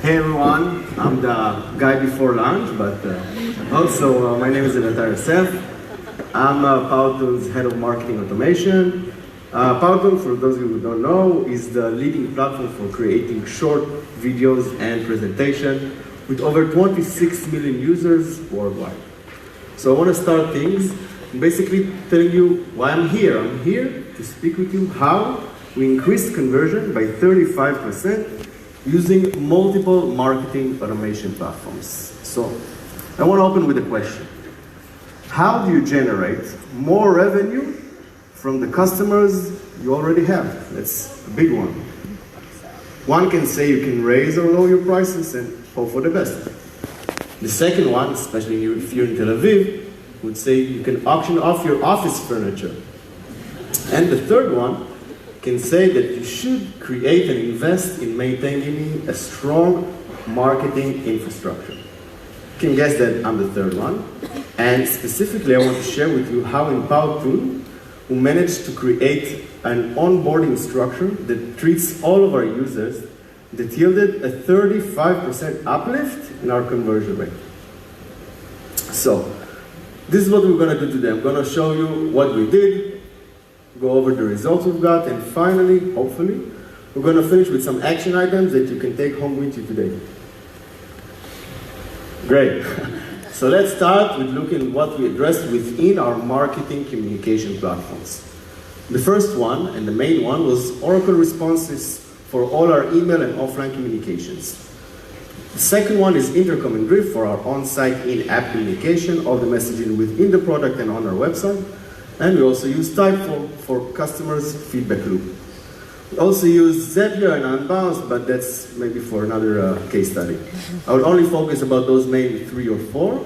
Hey everyone, I'm the guy before lunch, but also my name is Evitar Yosef. I'm Powtoon's head of marketing automation. Powtoon, for those of you who don't know, is the leading platform for creating short videos and presentation with over 26 million users worldwide. So I want to start things basically telling you why I'm here. I'm here to speak with you how we increased conversion by 35% using multiple marketing automation platforms. So I want to open with a question. How do you generate more revenue from the customers you already have? That's a big one. One can say you can raise or lower your prices and hope for the best. The second one, especially if you're in Tel Aviv, would say you can auction off your office furniture. And the third one can say that you should create and invest in maintaining a strong marketing infrastructure. You can guess that I'm the third one. And specifically, I want to share with you how in Powtoon we managed to create an onboarding structure that treats all of our users that yielded a 35% uplift in our conversion rate. So, this is what we're going to do today. I'm going to show you what we did, go over the results we've got, and finally, hopefully, we're going to finish with some action items that you can take home with you today. Great. So let's start with looking at what we addressed within our marketing communication platforms. The first one, and the main one, was Oracle responses for all our email and offline communications. The second one is Intercom and Drift for our on-site in-app communication, all the messaging within the product and on our website. And we also use Typeform for customers' feedback loop. We also use Zapier and Unbounce, but that's maybe for another case study. I will only focus about those maybe 3 or 4.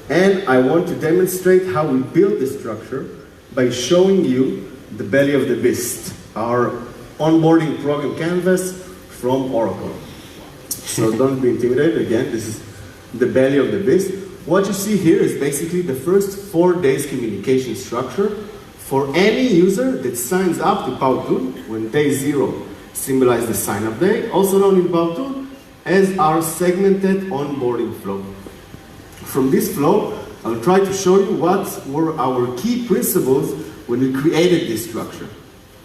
And I want to demonstrate how we built this structure by showing you the belly of the beast, our onboarding program canvas from Oracle. So don't be intimidated. Again, this is the belly of the beast. What you see here is basically the first 4 days communication structure for any user that signs up to Powtoon when day 0 symbolizes the sign-up day, also known in Powtoon as our segmented onboarding flow. From this flow, I'll try to show you what were our key principles when we created this structure.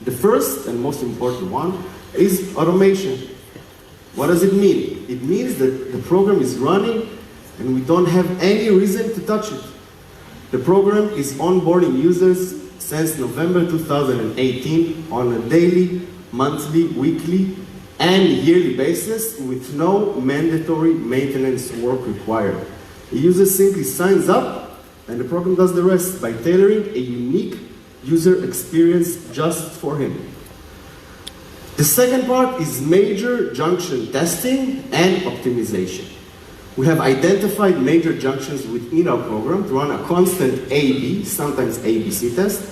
The first and most important one is automation. What does it mean? It means that the program is running and we don't have any reason to touch it. The program is onboarding users since November 2018 on a daily, monthly, weekly, and yearly basis with no mandatory maintenance work required. The user simply signs up and the program does the rest by tailoring a unique user experience just for him. The second part is major junction testing and optimization. We have identified major junctions within our program to run a constant A/B, sometimes ABC test,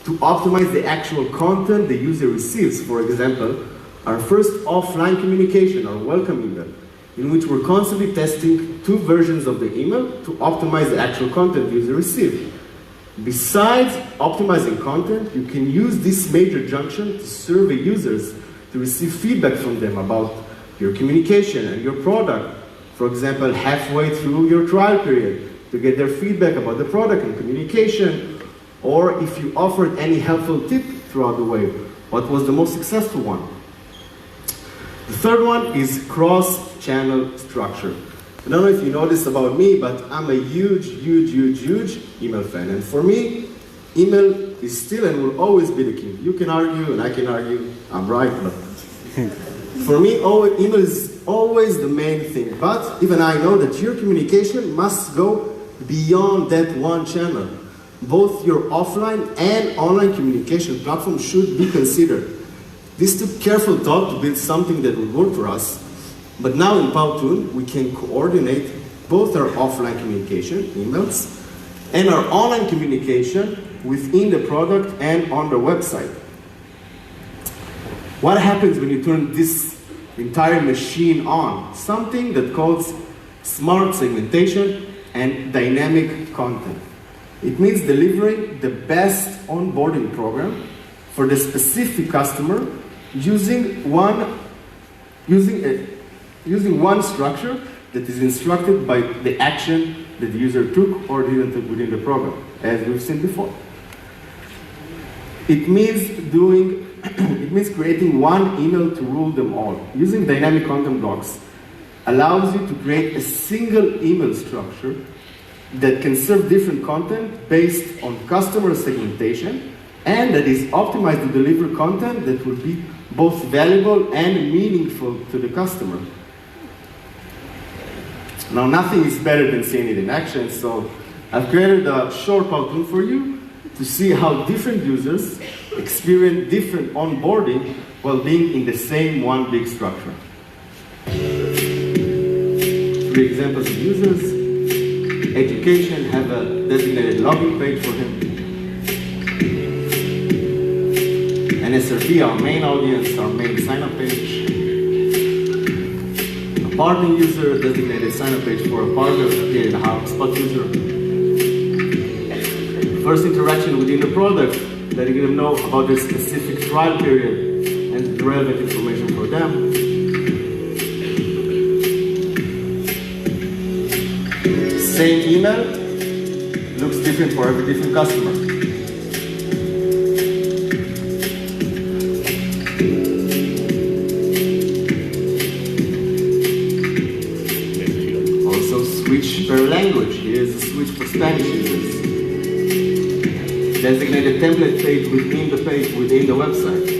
to optimize the actual content the user receives. For example, our first offline communication, our welcome email, in which we're constantly testing 2 versions of the email to optimize the actual content the user receives. Besides optimizing content, you can use this major junction to survey users to receive feedback from them about your communication and your product. For example, halfway through your trial period, to get their feedback about the product and communication, or if you offered any helpful tip throughout the way, what was the most successful one? The third one is cross-channel structure. I don't know if you know this about me, but I'm a huge email fan. And for me, email is still and will always be the king. You can argue and I can argue, I'm right, but for me, email is always the main thing. But even I know that your communication must go beyond that one channel. Both your offline and online communication platform should be considered. This took careful thought to build something that would work for us. But now in Powtoon, we can coordinate both our offline communication, emails, and our online communication within the product and on the website. What happens when you turn this entire machine on? Something that calls smart segmentation and dynamic content. It means delivering the best onboarding program for the specific customer using using one structure that is instructed by the action that the user took or didn't take within the program, as we've seen before. It means creating one email to rule them all. Using dynamic content blocks allows you to create a single email structure that can serve different content based on customer segmentation and that is optimized to deliver content that will be both valuable and meaningful to the customer. Now, nothing is better than seeing it in action, so I've created a short cartoon for you to see how different users experience different onboarding while being in the same one big structure. 3 examples of users. Education, have a designated login page for him. NSRP, our main audience, our main sign-up page. A partner user, designated sign-up page for a partner, created a HubSpot user. First interaction within the product, letting them know about their specific trial period and the relevant information for them. Same email, looks different for every different customer. Also switch per language. Here's a switch for Spanish users. Designated template page within the website.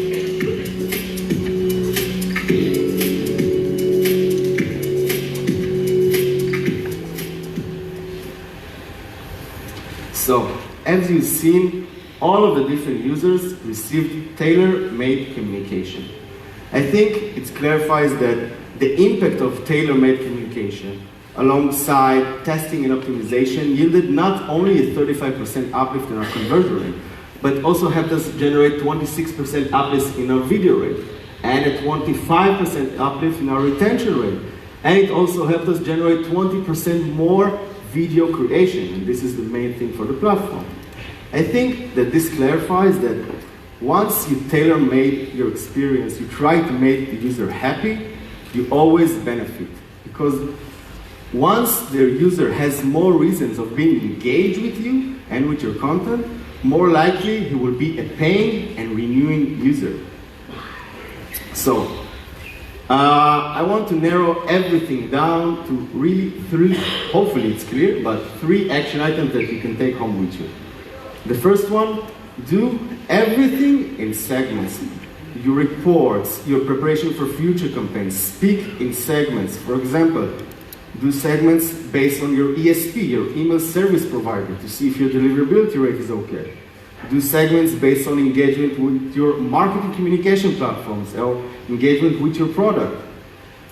So, as you've seen, all of the different users received tailor-made communication. I think it clarifies that the impact of tailor-made communication alongside testing and optimization yielded not only a 35% uplift in our conversion rate, but also helped us generate 26% uplift in our video rate, and a 25% uplift in our retention rate. And it also helped us generate 20% more video creation, and this is the main thing for the platform. I think that this clarifies that once you tailor-made your experience, you try to make the user happy, you always benefit. Because once the user has more reasons of being engaged with you and with your content, more likely he will be a paying and renewing user. So, I want to narrow everything down to really 3, hopefully it's clear, but 3 action items that you can take home with you. The first one, do everything in segments. Your reports, your preparation for future campaigns, speak in segments. For example, do segments based on your ESP, your email service provider, to see if your deliverability rate is okay. Do segments based on engagement with your marketing communication platforms or engagement with your product.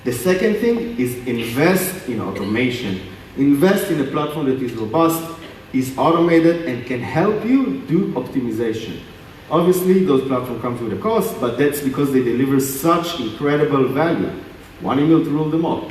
The second thing is invest in automation. Invest in a platform that is robust, is automated, and can help you do optimization. Obviously, those platforms come with a cost, but that's because they deliver such incredible value. One email to rule them all.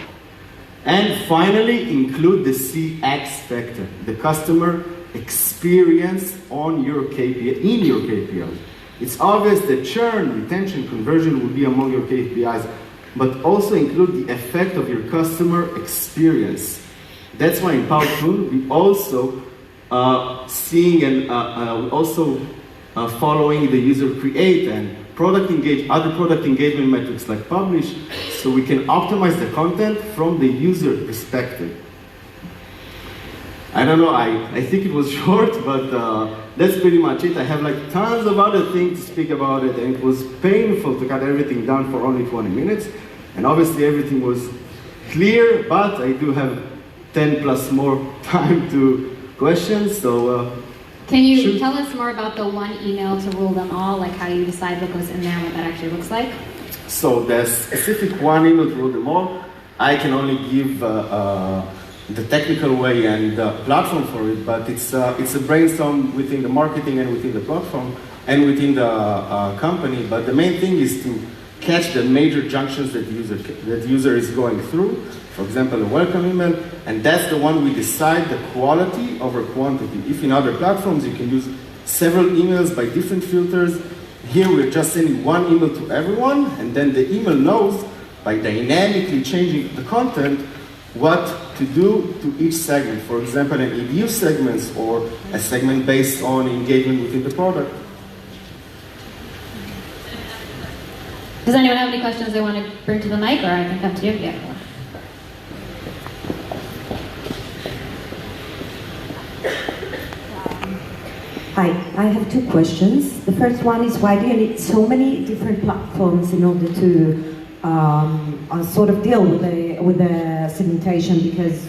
And finally, include the CX factor, the customer experience on your KPI, in your KPIs. It's obvious that churn, retention, conversion will be among your KPIs, but also include the effect of your customer experience. That's why in PowerTool we also seeing and following the user create and other product engagement metrics like publish, so we can optimize the content from the user perspective. I don't know, I think it was short, but that's pretty much it. I have like tons of other things to speak about it, and it was painful to cut everything down for only 20 minutes. And obviously everything was clear, but I do have 10 plus more time to questions, so can you tell us more about the one email to rule them all, like how you decide what goes in there and what that actually looks like? So the specific one email to rule them all, I can only give the technical way and the platform for it, but it's a brainstorm within the marketing and within the platform and within the company. But the main thing is to catch the major junctions that the user is going through. For example, a welcome email, and that's the one we decide the quality over quantity. If in other platforms you can use several emails by different filters, here we're just sending one email to everyone, and then the email knows by dynamically changing the content, what to do to each segment. For example, an EDU segment or a segment based on engagement within the product. Does anyone have any questions they want to bring to the mic, or I can come to you? Yeah. Hi, I have two questions. The first one is, why do you need so many different platforms in order to sort of deal with the segmentation? Because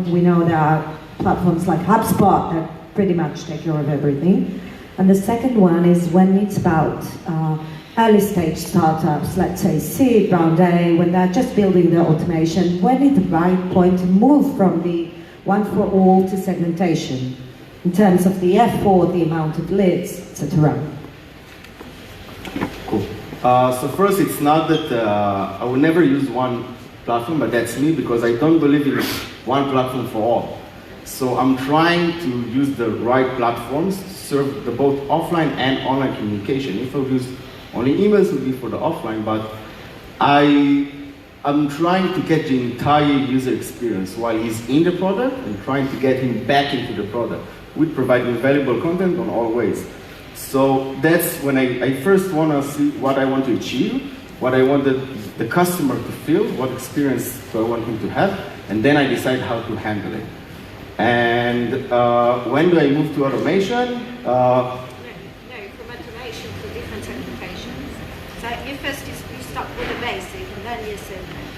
we know there are platforms like HubSpot that pretty much take care of everything. And the second one is, when it's about early stage startups, let's say seed, round A, when they're just building their automation, when is the right point to move from the one for all to segmentation, in terms of the effort, the amount of leads, etc.? Cool. So first, it's not that I will never use one platform, but that's me, because I don't believe in one platform for all. So I'm trying to use the right platforms to serve the both offline and online communication. If I use only emails, it would be for the offline, but I'm trying to get the entire user experience while he's in the product and trying to get him back into the product. We provide valuable content on all ways. So that's when I first want to see what I want to achieve, what I want the customer to feel, what experience do I want him to have, and then I decide how to handle it. And when do I move to automation? No, from automation to different segmentations. So you start with the basic and then you segment.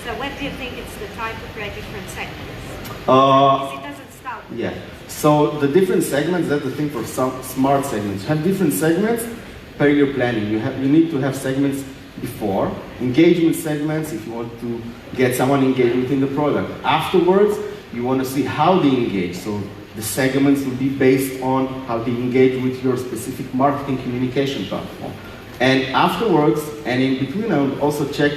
So when do you think it's the time to create different segments? Because it doesn't start with Yeah. So the different segments, that's the thing for some smart segments. You have different segments per your planning. You need to have segments before, engagement segments if you want to get someone engaged within the product. Afterwards, you want to see how they engage. So the segments will be based on how they engage with your specific marketing communication platform. And afterwards, and in between, I would also check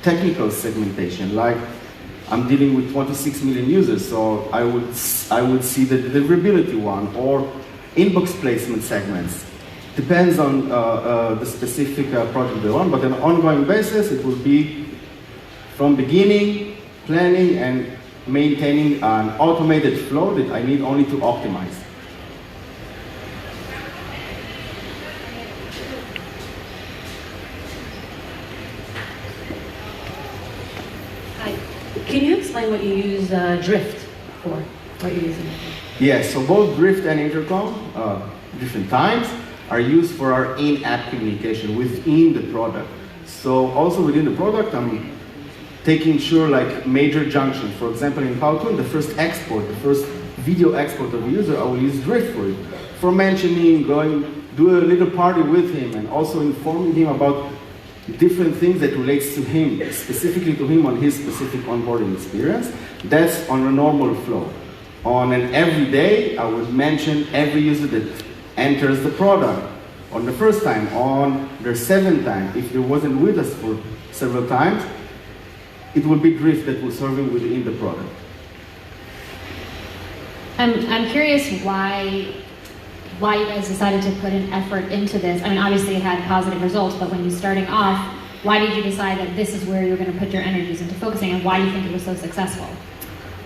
technical segmentation, like I'm dealing with 26 million users, so I would see the deliverability one, or inbox placement segments. Depends on the specific project they're on, but on an ongoing basis, it will be from beginning, planning, and maintaining an automated flow that I need only to optimize. Can you explain what you use Drift for? What you're using? Yes, so both Drift and Intercom, different times, are used for our in-app communication within the product. So also within the product, I'm taking sure like major junctions. For example, in Powtoon, the first export, the first video export of a user, I will use Drift for it. For mentioning, going, do a little party with him, and also informing him about different things that relates to him, specifically to him on his specific onboarding experience. That's on a normal flow. On an everyday, I would mention every user that enters the product on the first time, on their seventh time. If he wasn't with us for several times, it will be Drift that will serve him within the product. I'm curious why you guys decided to put an effort into this. I mean, obviously it had positive results, but when you're starting off, why did you decide that this is where you're going to put your energies into focusing, and why do you think it was so successful?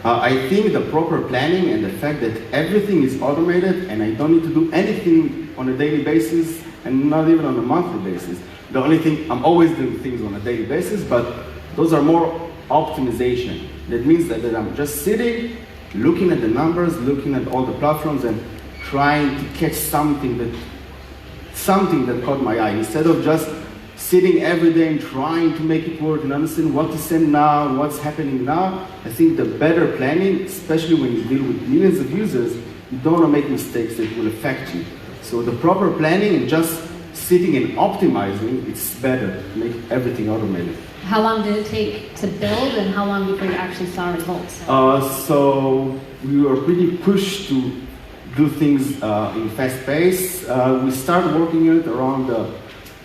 I think the proper planning and the fact that everything is automated and I don't need to do anything on a daily basis and not even on a monthly basis. The only thing, I'm always doing things on a daily basis, but those are more optimization. That means that I'm just sitting, looking at the numbers, looking at all the platforms, and trying to catch something that caught my eye, instead of just sitting every day and trying to make it work and understand what to send now and what's happening now. I think the better planning, especially when you deal with millions of users, you don't want to make mistakes that will affect you. So the proper planning and just sitting and optimizing, it's better to make everything automated. How long did it take to build, and how long before you actually saw results? So we were pretty pushed to do things in fast pace. We started working on it around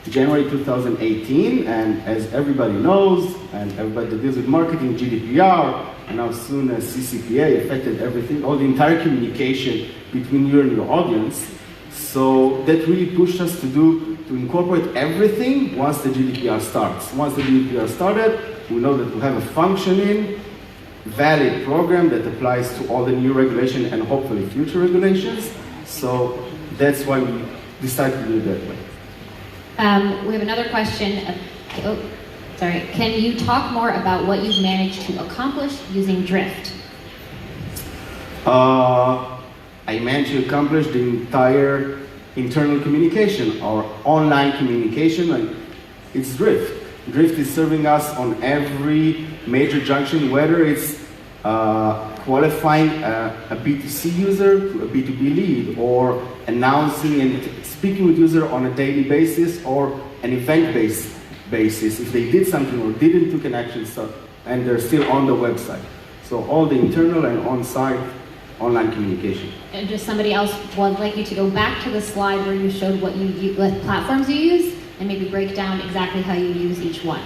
January 2018, and as everybody knows, and everybody that deals with marketing, GDPR, and now soon as CCPA affected everything, all the entire communication between you and your audience. So that really pushed us to do to incorporate everything once the GDPR starts. Once the GDPR started, we know that we have a functioning, valid program that applies to all the new regulation and hopefully future regulations. So that's why we decided to do it that way. We have another question. Can you talk more about what you've managed to accomplish using Drift? I managed to accomplish the entire internal communication or online communication, and it's Drift. Drift is serving us on every major junction, whether it's qualifying a B2C user to a B2B lead, or announcing and speaking with user on a daily basis or an event-based basis if they did something or didn't took an action and they're still on the website. So all the internal and on-site online communication. And just somebody else would like you to go back to the slide where you showed what platforms you use, and maybe break down exactly how you use each one.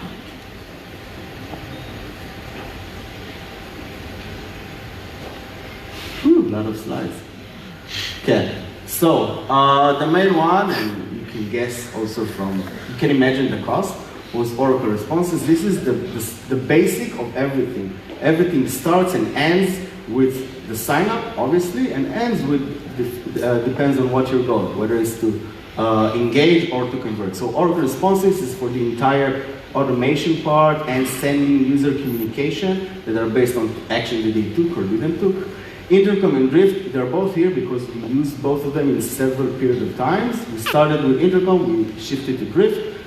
A lot of slides. Okay, so the main one, and you can guess also from, you can imagine the cost, was Oracle Responses. This is the basic of everything. Everything starts and ends with the sign up, obviously, and ends with, depends on what your goal, whether it's to engage or to convert. So Oracle Responses is for the entire automation part and sending user communication that are based on action that they took or didn't took. Intercom and Drift, they're both here because we used both of them in several periods of times. We started with Intercom, we shifted to Drift,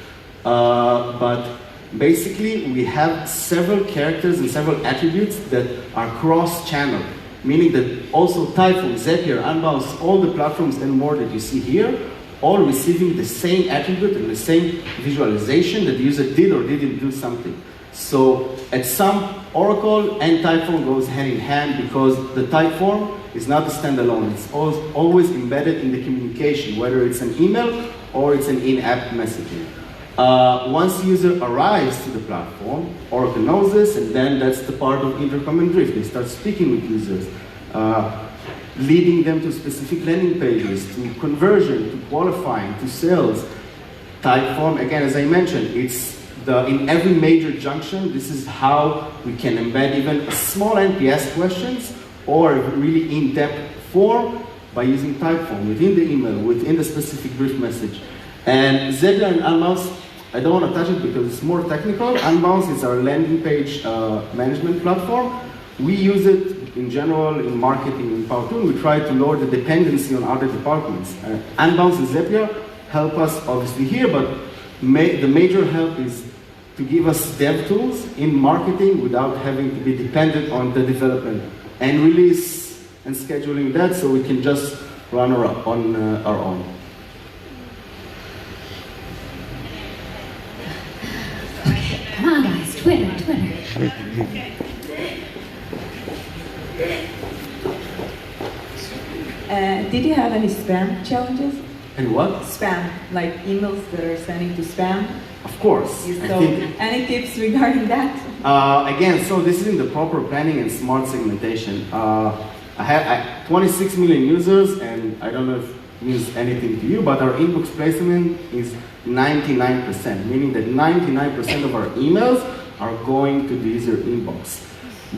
but basically we have several characters and several attributes that are cross-channel, meaning that also Typhoon, Zapier, Unbounce, all the platforms and more that you see here, all receiving the same attribute and the same visualization that the user did or didn't do something. So at some, Oracle and Typeform goes hand in hand because the Typeform is not a standalone. It's always embedded in the communication, whether it's an email or it's an in-app messaging. Once the user arrives to the platform, Oracle knows this, and then that's the part of Intercom and Drift. They start speaking with users, leading them to specific landing pages, to conversion, to qualifying, to sales. Typeform, again, as I mentioned, it's in every major junction, this is how we can embed even small NPS questions or really in-depth form by using Typeform within the email, within the specific brief message. And Zapier and Unbounce, I don't want to touch it because it's more technical. Unbounce is our landing page management platform. We use it in general in marketing in Powtoon. We try to lower the dependency on other departments. Unbounce and Zapier help us obviously here, but the major help is to give us dev tools in marketing without having to be dependent on the development and release and scheduling that, so we can just run on our own. Come on, guys, Twitter. Did you have any spam challenges? And what? Spam, like emails that are sending to spam? Of course. So, any tips regarding that? Again, so this is in the proper planning and smart segmentation. I have 26 million users, and I don't know if it means anything to you, but our inbox placement is 99%, meaning that 99% of our emails are going to the user inbox.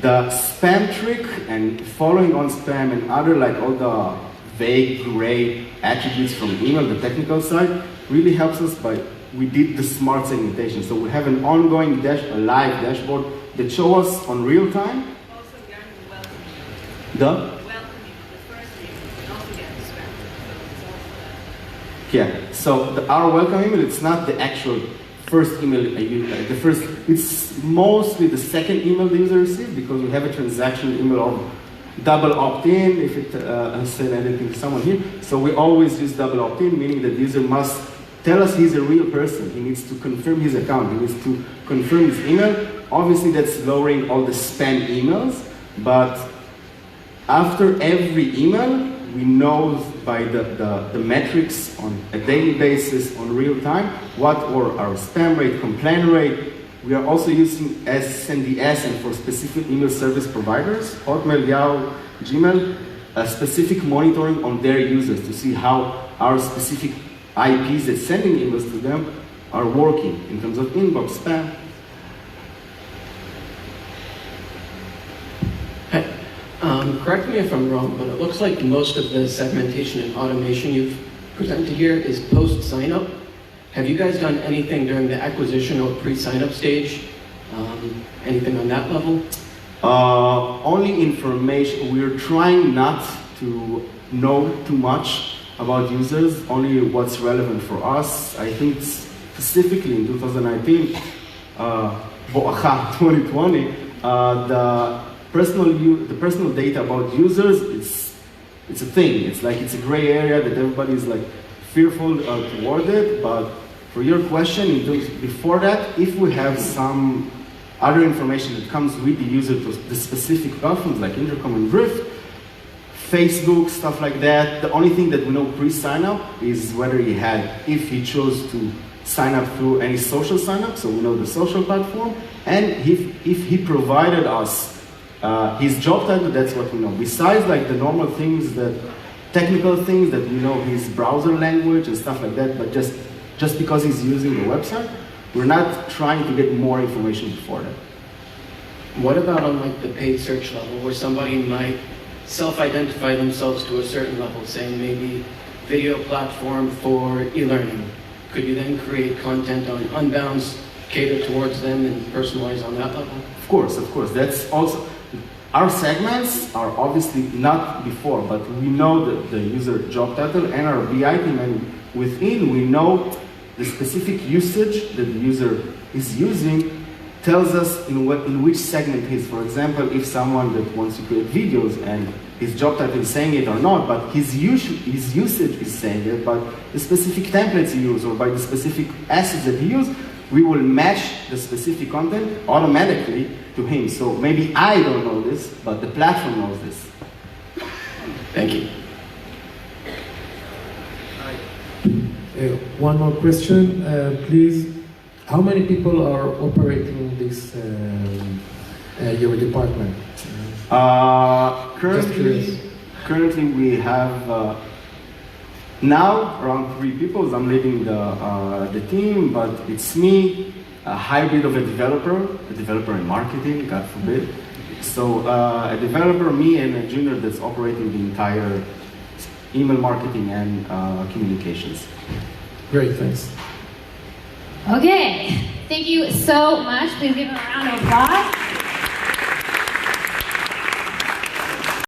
The spam trick and following on spam and other, like all the vague, gray attributes from email, the technical side, really helps us by, we did the smart segmentation. So we have an ongoing a live dashboard that shows us on real time. Also, we are welcoming. The? Welcoming the first email, and also get the spam. Yeah, so our welcome email, it's not the actual first email, it's mostly the second email the user receives because we have a transactional email of double opt-in if it said anything to someone here. So we always use double opt-in, meaning that the user must tell us he's a real person. He needs to confirm his account. He needs to confirm his email. Obviously, that's lowering all the spam emails, but after every email, we know by the metrics on a daily basis, on real time, what were our spam rate, complaint rate. We are also using SNDS and for specific email service providers, Hotmail, Yahoo, Gmail, specific monitoring on their users to see how our specific IPs that's sending emails to them are working in terms of inbox spam. Correct me if I'm wrong, but it looks like most of the segmentation and automation you've presented here is post-sign-up. Have you guys done anything during the acquisition or pre-sign-up stage? Anything on that level? Only information. We're trying not to know too much about users, only what's relevant for us. I think specifically in 2019, Bo'acha 2020, the personal data about users, it's a thing. It's like it's a gray area that everybody's like fearful toward it. But for your question, before that, if we have some other information that comes with the user to the specific platforms like Intercom and Drift, Facebook, stuff like that, the only thing that we know pre-sign up is whether if he chose to sign up through any social sign up, so we know the social platform, and if he provided us his job title, that's what we know. Besides like the normal things, technical things that we know, his browser language and stuff like that, but just because he's using the website, we're not trying to get more information before that. What about on like the paid search level, where somebody might self-identify themselves to a certain level, saying maybe video platform for e-learning? Could you then create content on Unbounce, cater towards them and personalize on that level? Of course. That's also, our segments are obviously not before, but we know the user job title and our BI team, and within we know the specific usage that the user is using tells us in which segment he is. For example, if someone that wants to create videos and his job title is saying it or not, but his usage is saying it, but the specific templates he uses or by the specific assets that he uses, we will match the specific content automatically to him. So maybe I don't know this, but the platform knows this. Thank you. One more question, please. How many people are operating this, your department? Currently we have now around 3 people. I'm leading the team, but it's me, a hybrid of a developer in marketing, God forbid. So a developer, me, and a junior that's operating the entire email marketing and communications. Great, thanks. Okay, thank you so much. Please give him a round of applause.